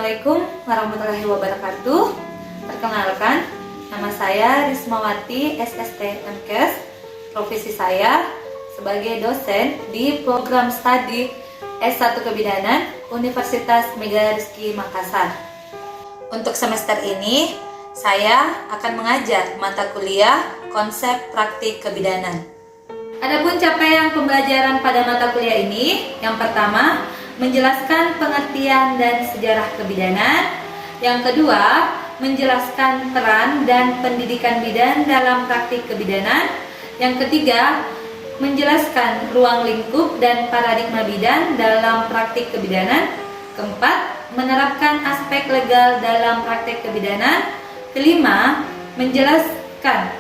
Assalamualaikum warahmatullahi wabarakatuh. Perkenalkan, nama saya Rismawati SST MKes. Profesi saya sebagai dosen di program studi S1 Kebidanan Universitas Mega Rizky Makassar. Untuk semester ini, saya akan mengajar mata kuliah konsep praktik kebidanan. Adapun capaian pembelajaran pada mata kuliah ini, yang pertama, menjelaskan pengertian dan sejarah kebidanan. Yang kedua, menjelaskan peran dan pendidikan bidan dalam praktik kebidanan. Yang ketiga, menjelaskan ruang lingkup dan paradigma bidan dalam praktik kebidanan. Keempat, menerapkan aspek legal dalam praktik kebidanan. Kelima, menjelaskan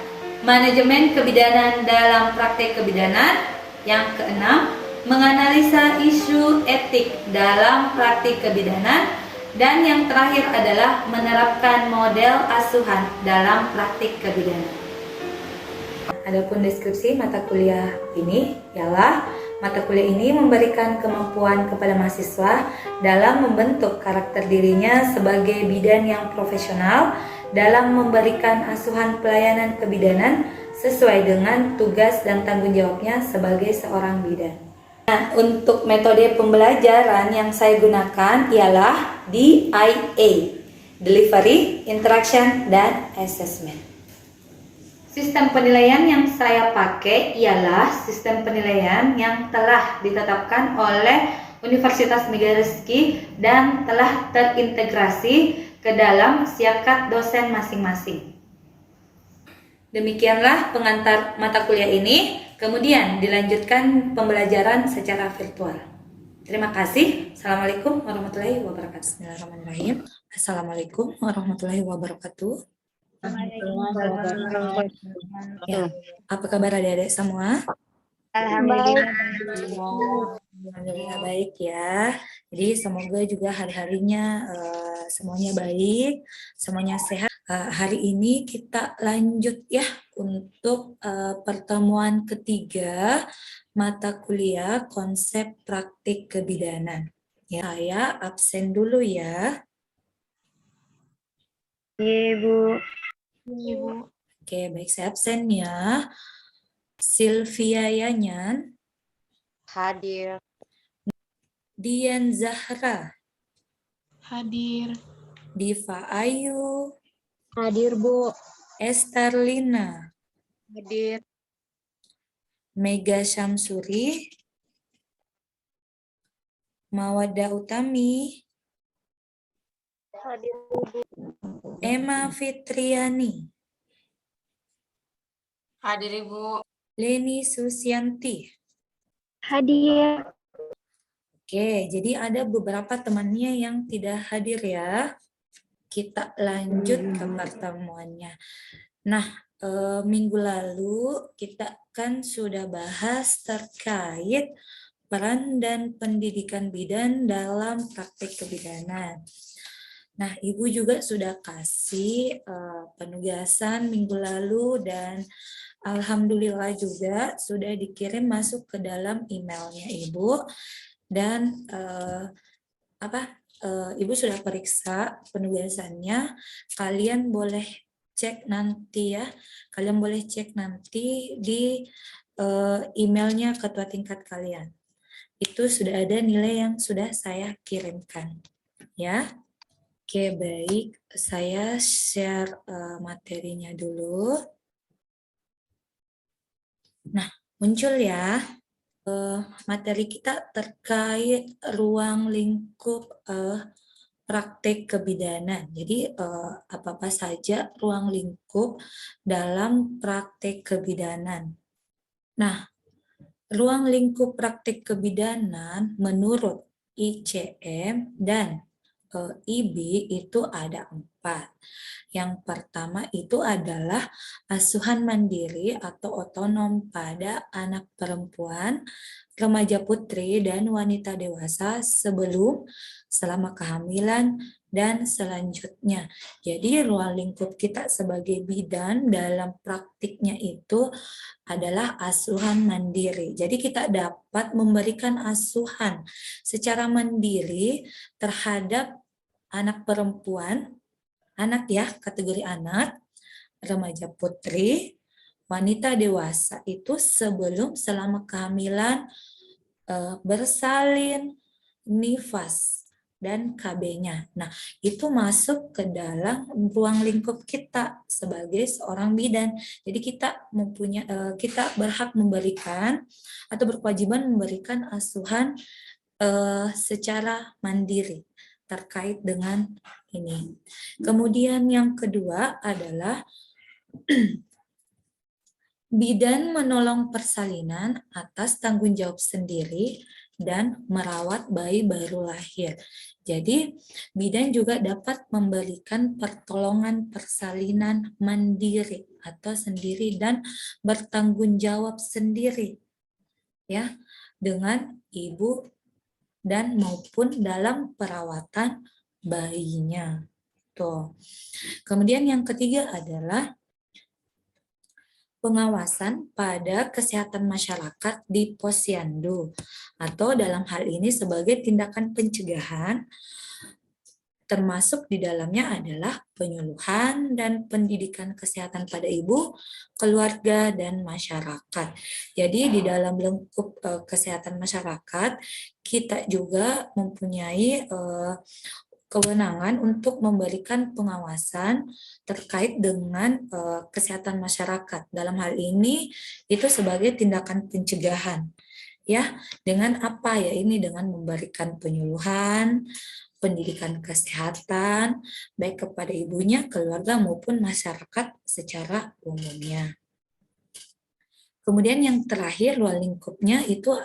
manajemen kebidanan dalam praktik kebidanan. Yang keenam, menganalisa isu etik dalam praktik kebidanan. Dan yang terakhir adalah menerapkan model asuhan dalam praktik kebidanan. Adapun deskripsi mata kuliah ini ialah mata kuliah ini memberikan kemampuan kepada mahasiswa dalam membentuk karakter dirinya sebagai bidan yang profesional dalam memberikan asuhan pelayanan kebidanan sesuai dengan tugas dan tanggung jawabnya sebagai seorang bidan. Nah, untuk metode pembelajaran yang saya gunakan ialah DIA, Delivery, Interaction, dan Assessment. Sistem penilaian yang saya pakai ialah sistem penilaian yang telah ditetapkan oleh Universitas Mega Rizky dan telah terintegrasi ke dalam siakat dosen masing-masing. Demikianlah pengantar mata kuliah ini. Kemudian dilanjutkan pembelajaran secara virtual. Terima kasih. Assalamualaikum warahmatullahi wabarakatuh. Bismillahirrahmanirrahim. Assalamualaikum warahmatullahi wabarakatuh. Ya, apa kabar adik-adik semua? Alhamdulillah. Alhamdulillah baik ya. Jadi semoga juga hari-harinya semuanya baik, semuanya sehat. Hari ini kita lanjut ya untuk pertemuan ketiga mata kuliah konsep praktik kebidanan. Ya, saya absen dulu ya. Iya, Bu. Oke, baik, saya absen ya. Sylvia Yanyan. Hadir. Dian Zahra. Hadir. Diva Ayu. Hadir, Bu. Estarlina. Hadir. Mega Syamsuri. Mawada Utami. Hadir, Emma Fitriani. Hadir, Ibu. Leni Susianti. Hadir. Oke, jadi ada beberapa temannya yang tidak hadir ya. Kita lanjut ke pertemuannya. Nah, minggu lalu kita kan sudah bahas terkait peran dan pendidikan bidan dalam praktik kebidanan. Nah, Ibu juga sudah kasih penugasan minggu lalu dan alhamdulillah juga sudah dikirim masuk ke dalam emailnya Ibu. Dan Ibu sudah periksa penugasannya. Kalian boleh cek nanti ya. Kalian boleh cek nanti di emailnya ketua tingkat kalian. Itu sudah ada nilai yang sudah saya kirimkan. Ya. Oke, baik. Saya share materinya dulu. Nah, muncul ya. Materi kita terkait ruang lingkup praktik kebidanan. Jadi apa-apa saja ruang lingkup dalam praktik kebidanan. Nah, ruang lingkup praktik kebidanan menurut ICM dan IB itu ada 4. Yang pertama itu adalah asuhan mandiri atau otonom pada anak perempuan, remaja putri, dan wanita dewasa sebelum, selama kehamilan, dan selanjutnya. Jadi ruang lingkup kita sebagai bidan dalam praktiknya itu adalah asuhan mandiri. Jadi kita dapat memberikan asuhan secara mandiri terhadap anak perempuan, anak ya, kategori anak, remaja putri, wanita dewasa itu sebelum selama kehamilan, bersalin, nifas, dan KB-nya. Nah, itu masuk ke dalam ruang lingkup kita sebagai seorang bidan. Jadi kita berhak memberikan atau berkewajiban memberikan asuhan secara mandiri terkait dengan ini. Kemudian yang kedua adalah bidan menolong persalinan atas tanggung jawab sendiri dan merawat bayi baru lahir. Jadi, bidan juga dapat memberikan pertolongan persalinan mandiri atau sendiri dan bertanggung jawab sendiri ya dengan ibu dan maupun dalam perawatan bayinya. Tuh. Kemudian yang ketiga adalah pengawasan pada kesehatan masyarakat di posyandu atau dalam hal ini sebagai tindakan pencegahan, termasuk di dalamnya adalah penyuluhan dan pendidikan kesehatan pada ibu, keluarga, dan masyarakat. Jadi di dalam lingkup kesehatan masyarakat, kita juga mempunyai kewenangan untuk memberikan pengawasan terkait dengan kesehatan masyarakat. Dalam hal ini itu sebagai tindakan pencegahan. Ya, dengan apa ya ini dengan memberikan penyuluhan, pendidikan kesehatan baik kepada ibunya, keluarga maupun masyarakat secara umumnya. Kemudian yang terakhir ruang lingkupnya itu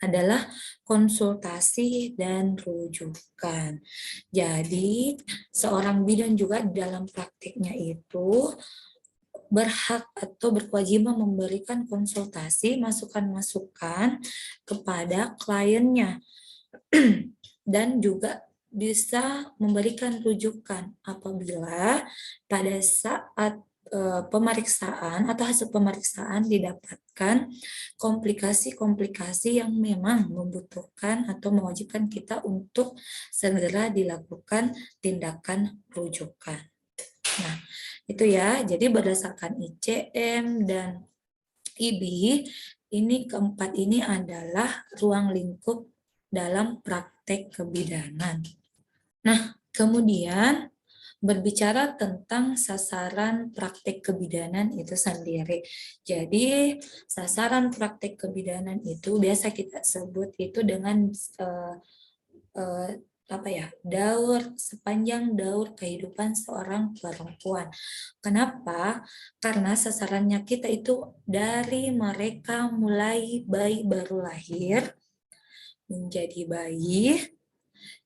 adalah konsultasi dan rujukan. Jadi, seorang bidan juga dalam praktiknya itu berhak atau berkewajiban memberikan konsultasi, masukan-masukan kepada kliennya dan juga bisa memberikan rujukan apabila pada saat pemeriksaan atau hasil pemeriksaan didapatkan komplikasi-komplikasi yang memang membutuhkan atau mewajibkan kita untuk segera dilakukan tindakan rujukan. Nah, itu ya. Jadi berdasarkan ICM dan IBI, ini keempat ini adalah ruang lingkup dalam praktek kebidanan. Nah, kemudian berbicara tentang sasaran praktek kebidanan itu sendiri. Jadi, sasaran praktek kebidanan itu biasa kita sebut itu dengan sepanjang daur kehidupan seorang perempuan. Kenapa? Karena sasarannya kita itu dari mereka mulai bayi baru lahir, menjadi bayi,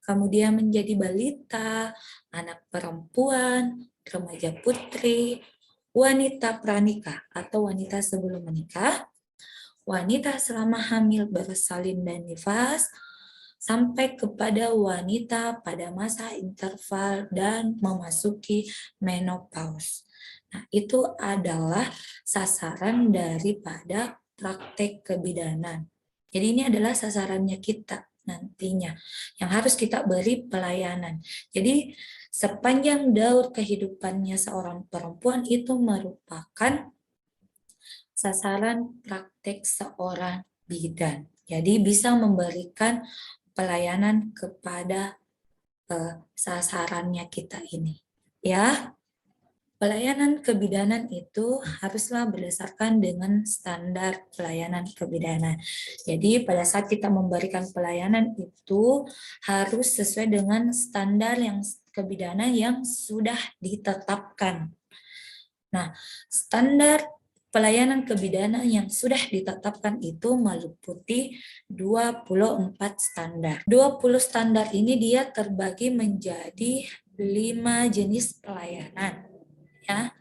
kemudian menjadi balita, anak perempuan, remaja putri, wanita pranikah atau wanita sebelum menikah, wanita selama hamil bersalin dan nifas, sampai kepada wanita pada masa interval dan memasuki menopause. Nah, itu adalah sasaran daripada praktek kebidanan. Jadi ini adalah sasarannya kita nantinya yang harus kita beri pelayanan. Jadi sepanjang daur kehidupannya seorang perempuan itu merupakan sasaran praktek seorang bidan. Jadi bisa memberikan pelayanan kepada sasarannya kita ini. Ya, pelayanan kebidanan itu haruslah berdasarkan dengan standar pelayanan kebidanan. Jadi pada saat kita memberikan pelayanan itu harus sesuai dengan standar yang kebidanan yang sudah ditetapkan. Nah, standar pelayanan kebidanan yang sudah ditetapkan itu meliputi 24 standar. 20 standar ini dia terbagi menjadi 5 jenis pelayanan. Ya.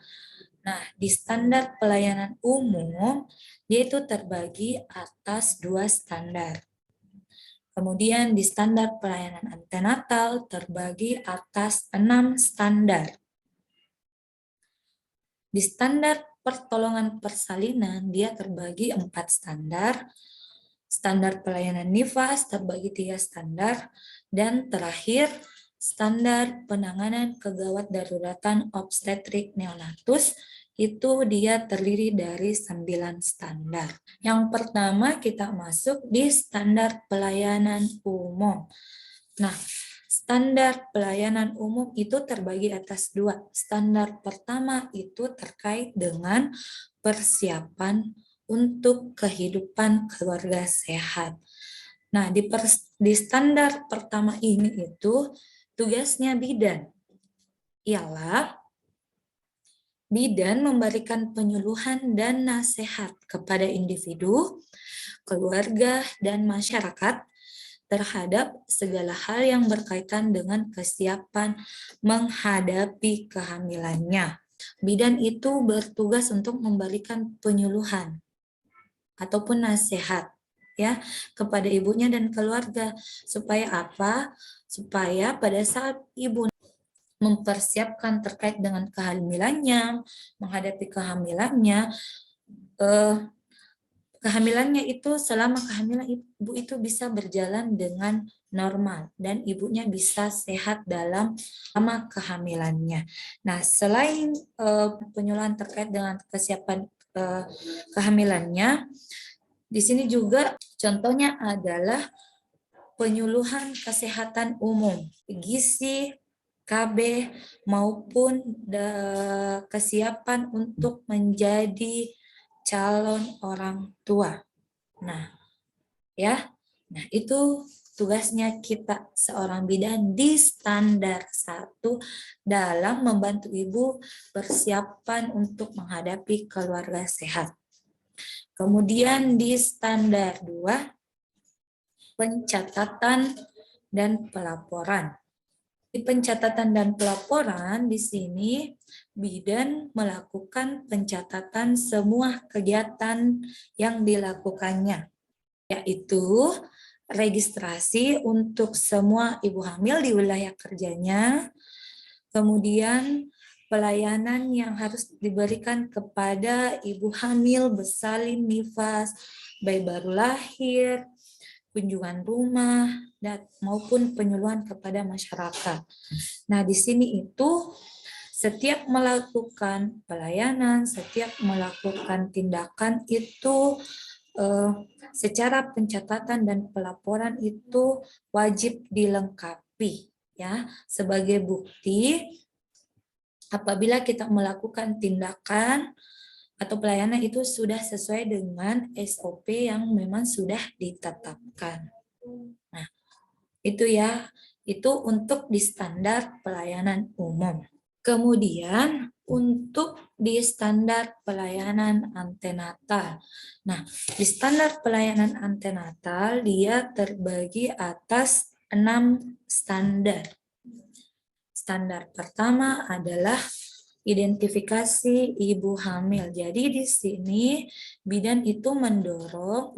Nah, di standar pelayanan umum, dia itu terbagi atas 2 standar. Kemudian di standar pelayanan antenatal terbagi atas 6 standar. Di standar pertolongan persalinan, dia terbagi 4 standar. Standar pelayanan nifas terbagi 3 standar. Dan terakhir, standar penanganan kegawat daruratan obstetrik neonatus itu dia terdiri dari 9 standar. Yang pertama kita masuk di standar pelayanan umum. Nah, standar pelayanan umum itu terbagi atas 2. Standar pertama itu terkait dengan persiapan untuk kehidupan keluarga sehat. Nah, di standar pertama ini itu tugasnya bidan ialah bidan memberikan penyuluhan dan nasihat kepada individu, keluarga, dan masyarakat terhadap segala hal yang berkaitan dengan kesiapan menghadapi kehamilannya. Bidan itu bertugas untuk memberikan penyuluhan ataupun nasihat ya kepada ibunya dan keluarga supaya apa? Supaya pada saat ibu mempersiapkan terkait dengan kehamilannya, menghadapi kehamilannya itu selama kehamilan ibu itu bisa berjalan dengan normal dan ibunya bisa sehat dalam selama kehamilannya. Nah, selain penyuluhan terkait dengan kesiapan kehamilannya, di sini juga contohnya adalah penyuluhan kesehatan umum, gizi, KB, maupun kesiapan untuk menjadi calon orang tua. Nah, ya. Nah, itu tugasnya kita seorang bidan di standar 1 dalam membantu ibu persiapan untuk menghadapi keluarga sehat. Kemudian di standar 2, pencatatan dan pelaporan. Di pencatatan dan pelaporan di sini bidan melakukan pencatatan semua kegiatan yang dilakukannya, yaitu registrasi untuk semua ibu hamil di wilayah kerjanya, kemudian pelayanan yang harus diberikan kepada ibu hamil bersalin nifas, bayi baru lahir, kunjungan rumah, dan maupun penyuluhan kepada masyarakat. Nah, di sini itu setiap melakukan pelayanan, setiap melakukan tindakan itu secara pencatatan dan pelaporan itu wajib dilengkapi ya sebagai bukti apabila kita melakukan tindakan atau pelayanan itu sudah sesuai dengan SOP yang memang sudah ditetapkan. Nah, itu ya, itu untuk di standar pelayanan umum. Kemudian untuk di standar pelayanan antenatal. Nah, di standar pelayanan antenatal dia terbagi atas 6 standar. Standar pertama adalah identifikasi ibu hamil. Jadi di sini bidan itu mendorong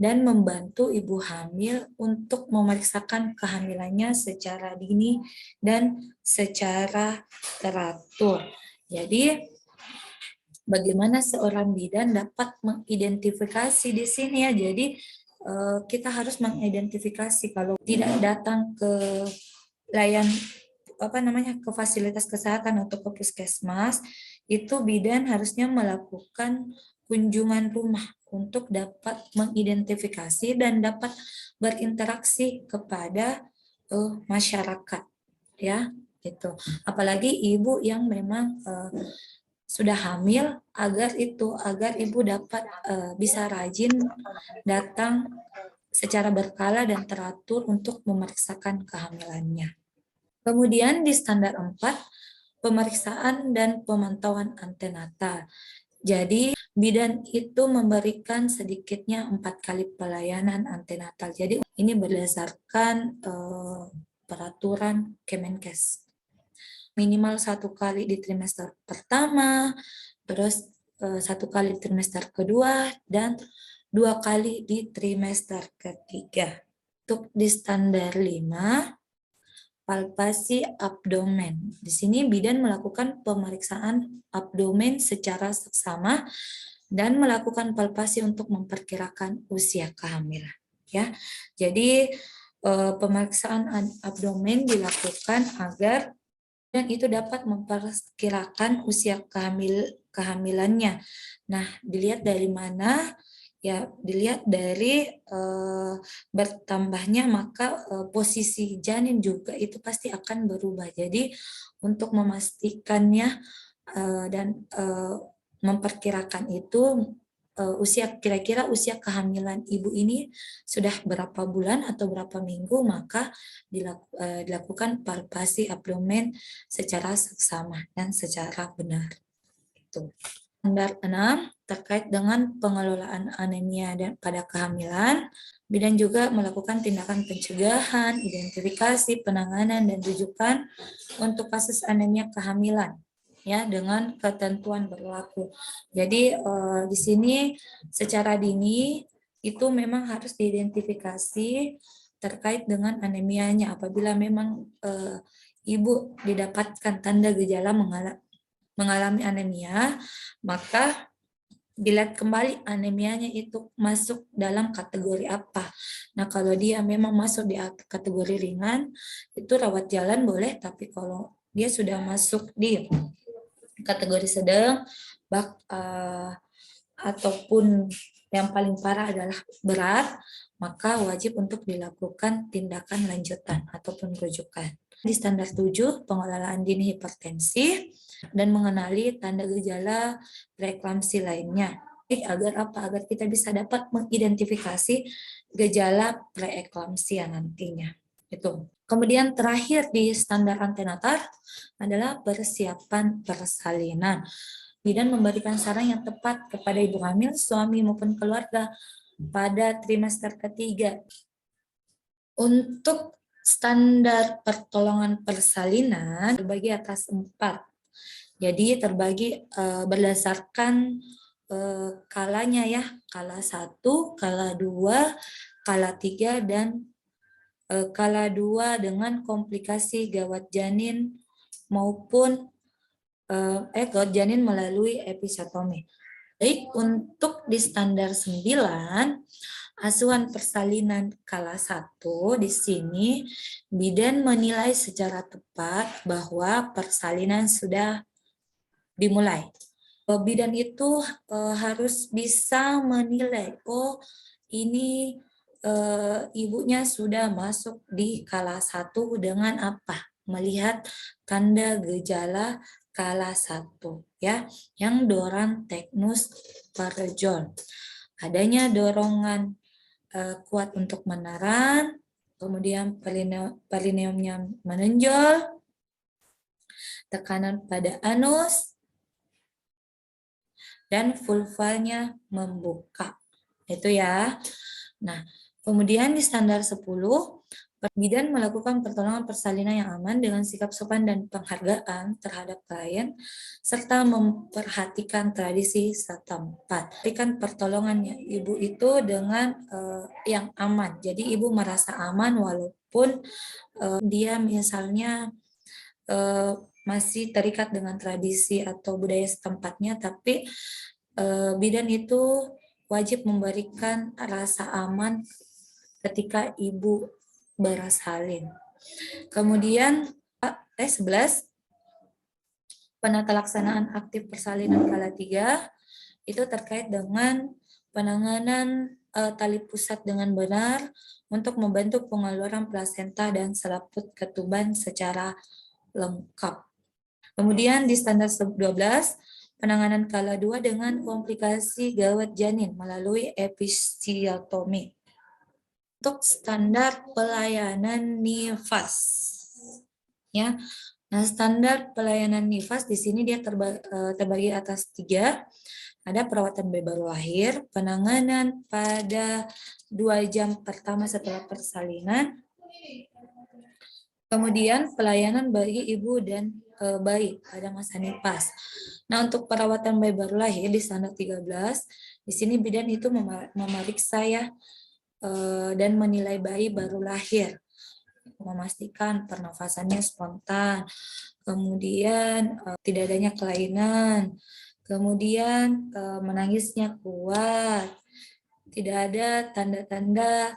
dan membantu ibu hamil untuk memeriksakan kehamilannya secara dini dan secara teratur. Jadi bagaimana seorang bidan dapat mengidentifikasi di sini ya. Jadi kita harus mengidentifikasi kalau tidak datang ke ke fasilitas kesehatan atau ke puskesmas, itu bidan harusnya melakukan kunjungan rumah untuk dapat mengidentifikasi dan dapat berinteraksi kepada masyarakat ya gitu. Apalagi ibu yang memang sudah hamil agar ibu dapat bisa rajin datang secara berkala dan teratur untuk memeriksakan kehamilannya. Kemudian di standar 4, pemeriksaan dan pemantauan antenatal. Jadi bidan itu memberikan sedikitnya 4 kali pelayanan antenatal. Jadi ini berdasarkan peraturan Kemenkes. Minimal 1 kali di trimester pertama, terus 1 kali di trimester kedua, dan 2 kali di trimester ketiga. Untuk di standar 5, palpasi abdomen. Di sini bidan melakukan pemeriksaan abdomen secara seksama dan melakukan palpasi untuk memperkirakan usia kehamilan. Ya, jadi pemeriksaan abdomen dilakukan agar dan itu dapat memperkirakan usia kehamilannya. Nah, dilihat dari mana? Ya, dilihat dari bertambahnya maka posisi janin juga itu pasti akan berubah. Jadi, untuk memastikannya dan memperkirakan itu kira-kira usia kehamilan ibu ini sudah berapa bulan atau berapa minggu, maka dilakukan palpasi abdomen secara seksama dan secara benar. Itu. Standar 6 terkait dengan pengelolaan anemia dan pada kehamilan, bidan juga melakukan tindakan pencegahan, identifikasi, penanganan, dan rujukan untuk kasus anemia kehamilan ya dengan ketentuan berlaku. Jadi di sini secara dini itu memang harus diidentifikasi terkait dengan anemianya. Apabila memang ibu didapatkan tanda gejala mengalami anemia, maka dilihat kembali anemianya itu masuk dalam kategori apa. Nah, kalau dia memang masuk di kategori ringan, itu rawat jalan boleh, tapi kalau dia sudah masuk di kategori sedang, ataupun yang paling parah adalah berat, maka wajib untuk dilakukan tindakan lanjutan ataupun rujukan. Di standar 7, pengelolaan dini hipertensi dan mengenali tanda gejala preeklamsi lainnya. Agar apa? Agar kita bisa dapat mengidentifikasi gejala preeklamsia nantinya. Itu. Kemudian terakhir di standar antenatal adalah persiapan persalinan. Bidan memberikan saran yang tepat kepada ibu hamil, suami maupun keluarga pada trimester ketiga. Untuk standar pertolongan persalinan terbagi atas 4. Jadi terbagi berdasarkan kalanya ya, kala 1, kala 2, kala 3, dan kala 2 dengan komplikasi gawat janin maupun gawat janin melalui episiotomi. Baik, untuk di standar 9, asuhan persalinan kala 1 di sini bidan menilai secara tepat bahwa persalinan sudah dimulai. Bidan itu harus bisa menilai, oh ini ibunya sudah masuk di kala 1 dengan apa? Melihat tanda gejala kala 1 ya, yang dorang teknus parejol. Adanya dorongan kuat untuk menaran, kemudian perineumnya menonjol, tekanan pada anus, dan vulvanya membuka. Itu ya. Nah, kemudian di standar 10, bidan melakukan pertolongan persalinan yang aman dengan sikap sopan dan penghargaan terhadap klien, serta memperhatikan tradisi setempat. Berikan pertolongannya ibu itu dengan yang aman. Jadi ibu merasa aman walaupun dia misalnya masih terikat dengan tradisi atau budaya setempatnya, tapi bidan itu wajib memberikan rasa aman ketika ibu bersalin. Kemudian 11, penata laksanaan aktif persalinan kala 3 itu terkait dengan penanganan tali pusat dengan benar untuk membantu pengeluaran plasenta dan selaput ketuban secara lengkap. Kemudian di standar 12, penanganan kala 2 dengan komplikasi gawat janin melalui episiotomi. Untuk standar pelayanan nifas. Ya. Nah, standar pelayanan nifas di sini dia terbagi atas 3. Ada perawatan bayi baru lahir, penanganan pada 2 jam pertama setelah persalinan, kemudian pelayanan bagi ibu dan bayi pada masa nifas. Nah, untuk perawatan bayi baru lahir di standar 13, di sini bidan itu memeriksa ya dan menilai bayi baru lahir, memastikan pernafasannya spontan, kemudian tidak adanya kelainan, kemudian menangisnya kuat, tidak ada tanda-tanda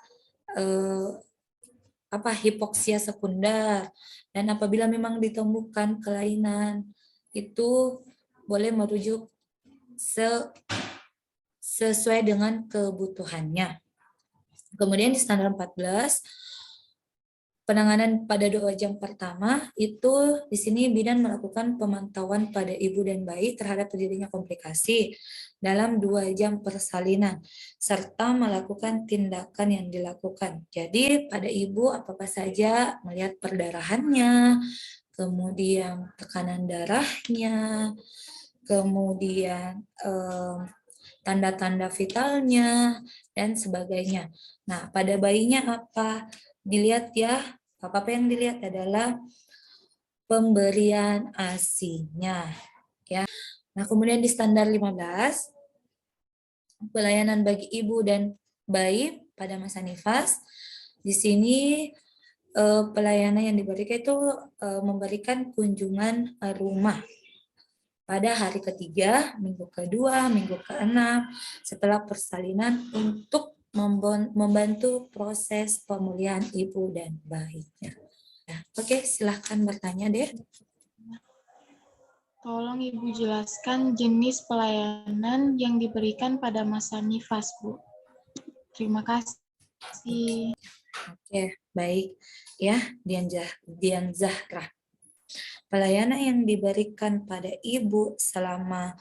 hipoksia sekunder, dan apabila memang ditemukan kelainan itu boleh merujuk sesuai dengan kebutuhannya. Kemudian di standar 14 penanganan pada 2 jam pertama itu di sini bidan melakukan pemantauan pada ibu dan bayi terhadap terjadinya komplikasi dalam 2 jam persalinan serta melakukan tindakan yang dilakukan. Jadi pada ibu apa saja melihat perdarahannya, kemudian tekanan darahnya, kemudian tanda-tanda vitalnya dan sebagainya. Nah, pada bayinya apa? Dilihat ya, apa yang dilihat adalah pemberian ASI-nya ya. Nah, kemudian di standar 15 pelayanan bagi ibu dan bayi pada masa nifas. Di sini pelayanan yang diberikan itu memberikan kunjungan rumah pada hari ketiga, minggu kedua, minggu keenam setelah persalinan untuk membantu proses pemulihan ibu dan bayinya. Ya, oke, silahkan bertanya deh. Tolong Ibu jelaskan jenis pelayanan yang diberikan pada masa nifas, Bu. Terima kasih. Oke, baik. Ya, Dian Zahra. Pelayanan yang diberikan pada ibu selama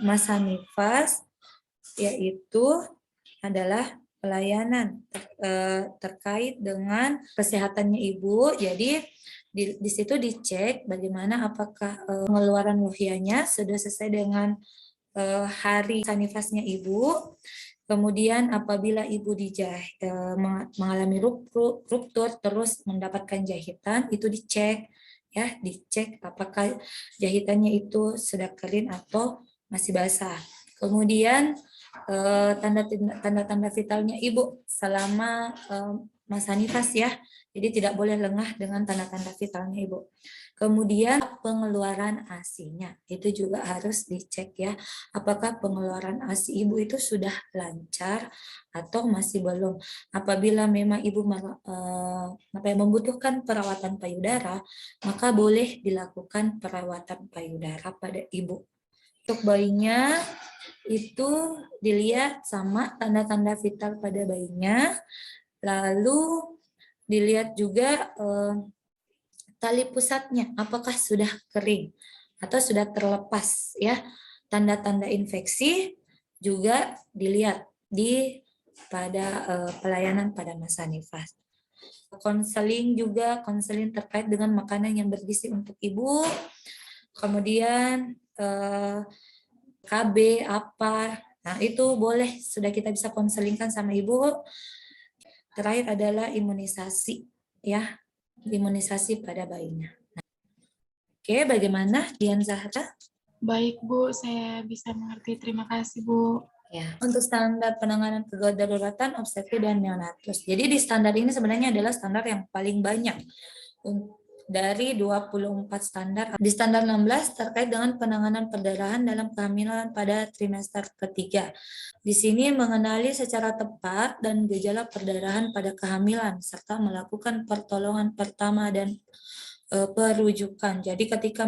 masa nifas yaitu adalah pelayanan terkait dengan kesehatannya ibu. Jadi di situ dicek bagaimana apakah pengeluaran lohianya sudah sesuai dengan hari masa nifasnya ibu. Kemudian apabila ibu mengalami ruptur terus mendapatkan jahitan, itu dicek ya, dicek apakah jahitannya itu sudah kering atau masih basah. Kemudian tanda-tanda vitalnya ibu selama masa nifas ya. Jadi tidak boleh lengah dengan tanda-tanda vitalnya ibu. Kemudian pengeluaran ASI-nya itu juga harus dicek ya. Apakah pengeluaran ASI ibu itu sudah lancar atau masih belum. Apabila memang ibu membutuhkan perawatan payudara, maka boleh dilakukan perawatan payudara pada ibu. Untuk bayinya itu dilihat sama tanda-tanda vital pada bayinya, lalu dilihat juga tali pusatnya apakah sudah kering atau sudah terlepas ya. Tanda-tanda infeksi juga dilihat pada pelayanan pada masa nifas. Konseling terkait dengan makanan yang bergizi untuk ibu. Kemudian KB apa. Nah, itu boleh sudah kita bisa konselingkan sama ibu. Terakhir adalah imunisasi ya. Imunisasi pada bayinya. Oke, bagaimana Dian Zahra? Baik, Bu. Saya bisa mengerti. Terima kasih, Bu. Ya, untuk standar penanganan kegawat daruratan obstetri dan neonatus. Jadi di standar ini sebenarnya adalah standar yang paling banyak dari 24 standar. Di standar 16 terkait dengan penanganan perdarahan dalam kehamilan pada trimester ketiga. Di sini mengenali secara tepat dan gejala perdarahan pada kehamilan serta melakukan pertolongan pertama dan perujukan. Jadi ketika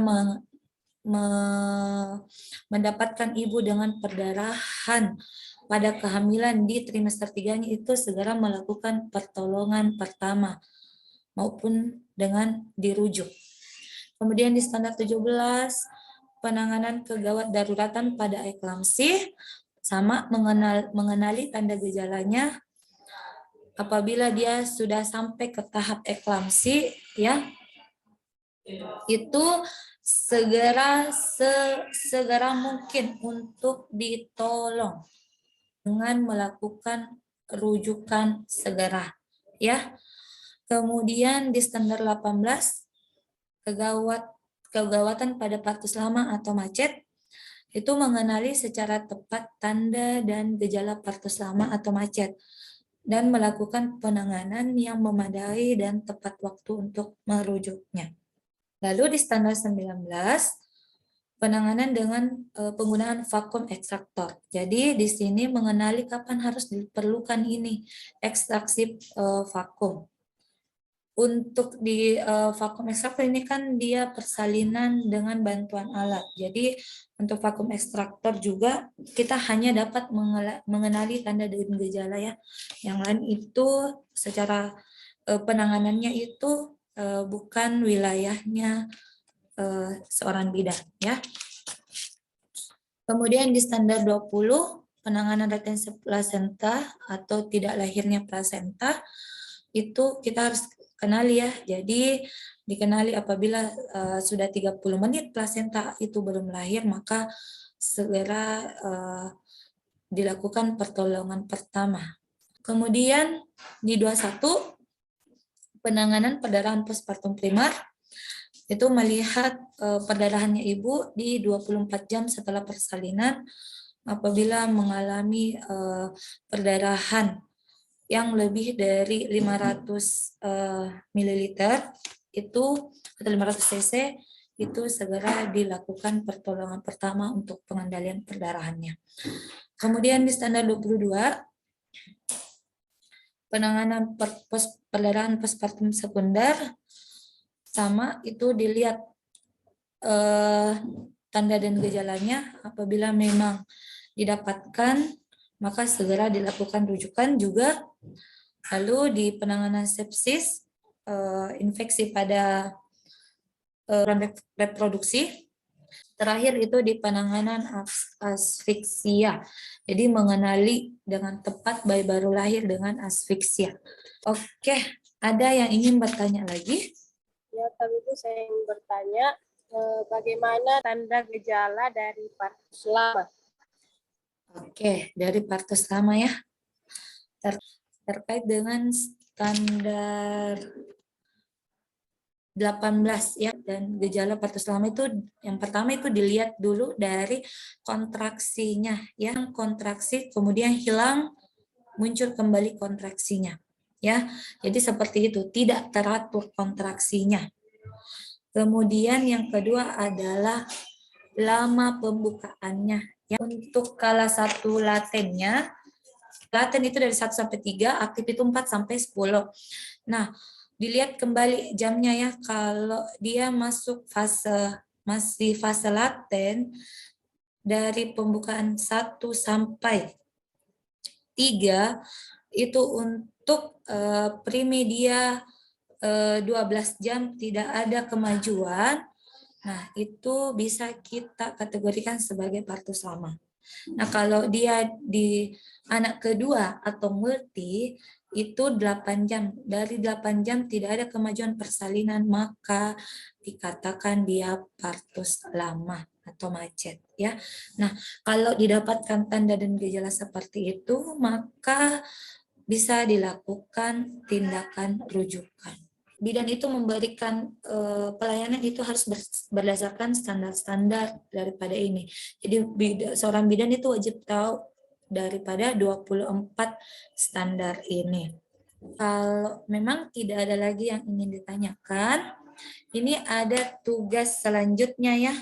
mendapatkan ibu dengan perdarahan pada kehamilan di trimester 3-nya itu segera melakukan pertolongan pertama maupun dengan dirujuk. Kemudian di standar 17 penanganan kegawat daruratan pada eklamsi sama mengenali tanda gejalanya apabila dia sudah sampai ke tahap eklamsi ya, itu segera mungkin untuk ditolong dengan melakukan rujukan segera ya. Kemudian di standar 18 kegawatan pada partus lama atau macet itu mengenali secara tepat tanda dan gejala partus lama atau macet dan melakukan penanganan yang memadai dan tepat waktu untuk merujuknya. Lalu di standar 19 penanganan dengan penggunaan vakum ekstraktor. Jadi di sini mengenali kapan harus diperlukan ini ekstraksi vakum. untuk di vakum ekstraktor ini kan dia persalinan dengan bantuan alat. Jadi untuk vakum ekstraktor juga kita hanya dapat mengenali tanda dan gejala ya. Yang lain itu secara penanganannya itu bukan wilayahnya seorang bidan ya. Kemudian di standar 20 penanganan retensi plasenta atau tidak lahirnya plasenta itu kita harus kenali ya. Jadi dikenali apabila sudah 30 menit plasenta itu belum lahir, maka segera dilakukan pertolongan pertama. Kemudian di 21 penanganan perdarahan postpartum primer itu melihat perdarahannya ibu di 24 jam setelah persalinan apabila mengalami perdarahan yang lebih dari 500 ml itu atau 500 cc itu segera dilakukan pertolongan pertama untuk pengendalian perdarahannya. Kemudian di standar 22 penanganan perdarahan postpartum sekunder sama itu dilihat tanda dan gejalanya apabila memang didapatkan maka segera dilakukan rujukan juga. Lalu di penanganan sepsis, infeksi pada reproduksi, terakhir itu di penanganan asfiksia. Jadi mengenali dengan tepat bayi baru lahir dengan asfiksia. Oke, ada yang ingin bertanya lagi? Ya, tapi itu saya ingin bertanya, bagaimana tanda gejala dari partus lama? Oke, dari partus lama ya. Terkait dengan standar 18 ya, dan gejala partus lama itu yang pertama itu dilihat dulu dari kontraksinya, yang kontraksi kemudian hilang, muncul kembali kontraksinya. Ya, jadi seperti itu, tidak teratur kontraksinya. Kemudian yang kedua adalah lama pembukaannya. Ya, untuk skala 1 latennya, laten itu dari 1 sampai 3, aktif itu 4 sampai 10. Nah, dilihat kembali jamnya ya, kalau dia masuk masih fase laten dari pembukaan 1 sampai 3 itu untuk primedia 12 jam tidak ada kemajuan. Nah, itu bisa kita kategorikan sebagai partus lama. Nah, kalau dia di anak kedua atau multi itu 8 jam. Dari 8 jam tidak ada kemajuan persalinan, maka dikatakan dia partus lama atau macet ya. Nah, kalau didapatkan tanda dan gejala seperti itu, maka bisa dilakukan tindakan rujukan. Bidan itu memberikan pelayanan itu harus berdasarkan standar-standar daripada ini. Jadi seorang bidan itu wajib tahu daripada 24 standar ini. Kalau memang tidak ada lagi yang ingin ditanyakan, ini ada tugas selanjutnya ya.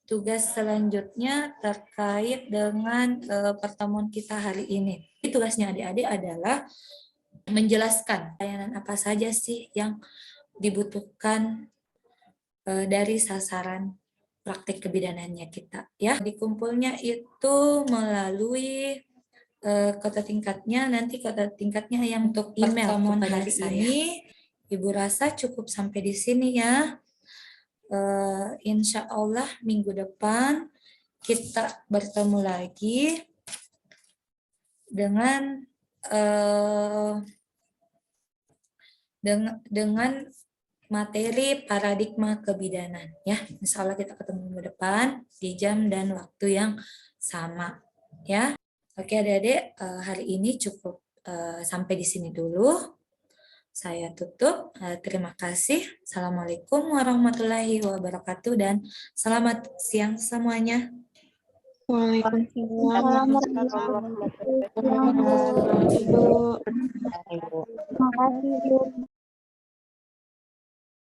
Tugas selanjutnya terkait dengan pertemuan kita hari ini. Tugasnya adik-adik adalah menjelaskan layanan apa saja sih yang dibutuhkan dari sasaran praktik kebidanannya kita ya. Dikumpulnya itu melalui kota tingkatnya, nanti kota tingkatnya yang untuk email kepada hari ini. Ibu rasa cukup sampai di sini ya. Insya Allah minggu depan kita bertemu lagi dengan materi paradigma kebidanan ya. Insya Allah kita ketemu minggu depan di jam dan waktu yang sama ya. Oke adik-adik, hari ini cukup sampai di sini dulu. Saya tutup. Terima kasih. Assalamualaikum warahmatullahi wabarakatuh dan selamat siang semuanya. Waalaikumsalam. Warahmatullahi wabarakatuh. Ibu. Terima kasih, Bu.